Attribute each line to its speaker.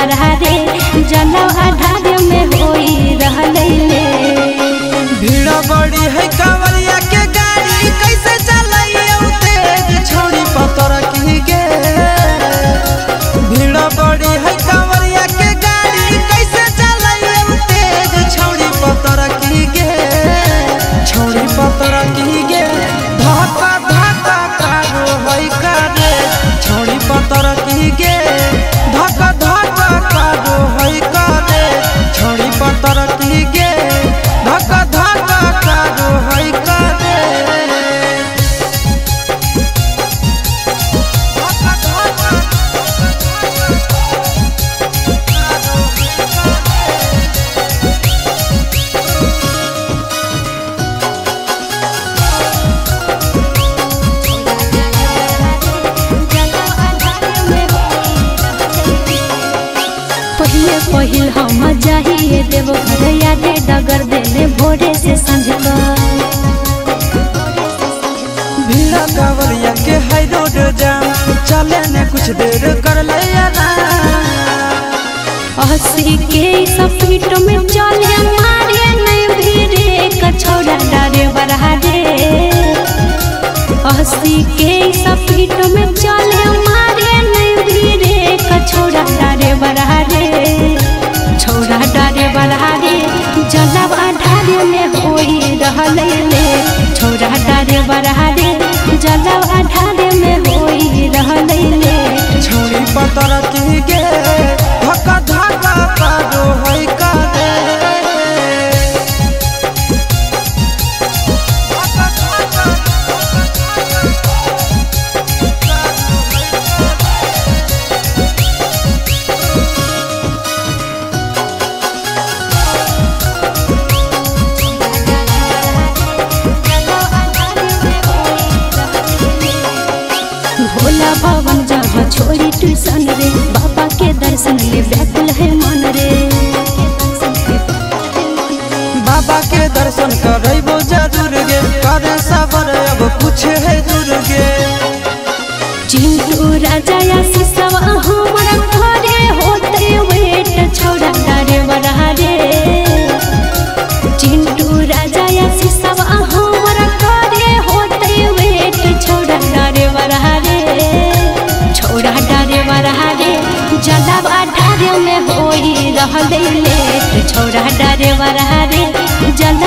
Speaker 1: बरहा रे जलवा ढारे में होई रहले ले।
Speaker 2: भीड़ बड़ी है कांवरिया के गाड़ी कैसे चलाइए तेज छोड़ी पतर की गे। भीड़ बड़ी है कांवरिया के गाड़ी कैसे चलाइए तेज छोड़ी पतर की गे। छोड़ी पतर की गे धक्का धक्का कारो है करे छोड़ी पतर की गे धक्का धक्का कारो है करे छोड़ी पतर की गे धक्का धक्का कारो है करे।
Speaker 1: पहिले पहिल हम जाइए देव घर यादे डगर देले भोरे से संझ का।
Speaker 2: भीड़ कांवरिया के हाई रोड जाम चले ने कुछ देर कर ले
Speaker 1: अस्सी के स्पीड में चले मारे नहीं भीड़े कछौड़ा डारे बरहा रे। 80 के स्पीड में चले मारे नहीं भीड़े कछौड़ा डारे बरहा रे छौड़ा डारे बरहा रे जलवा ढारे में होई रहले ले। छौड़ा डारे बरहा रे जलवा ढारे में होई रहले ले।
Speaker 2: छोड़ी पतर की गे धक्का धक्का कारो है करे।
Speaker 1: भोला भवन जहाँ छोड़ी ट्यूशन रे बाबा के दर्शन ले व्याकुल है मन रे।
Speaker 2: बाबा के दर्शन करबो जरूर गे करे सबर अब कुछ है दूर गे।
Speaker 1: चिंटू राजा या सिसवा हमरा घरे होते वेट छौड़ा डारे बरहा रे। चिंटू राजा या सिसवा हमरा घरे होते वेट छौड़ा डारे बरहा रे छौड़ा डारे बरहा रे जलवा ढारे में होई रहले ले। छौड़ा डारे बरहा रे जल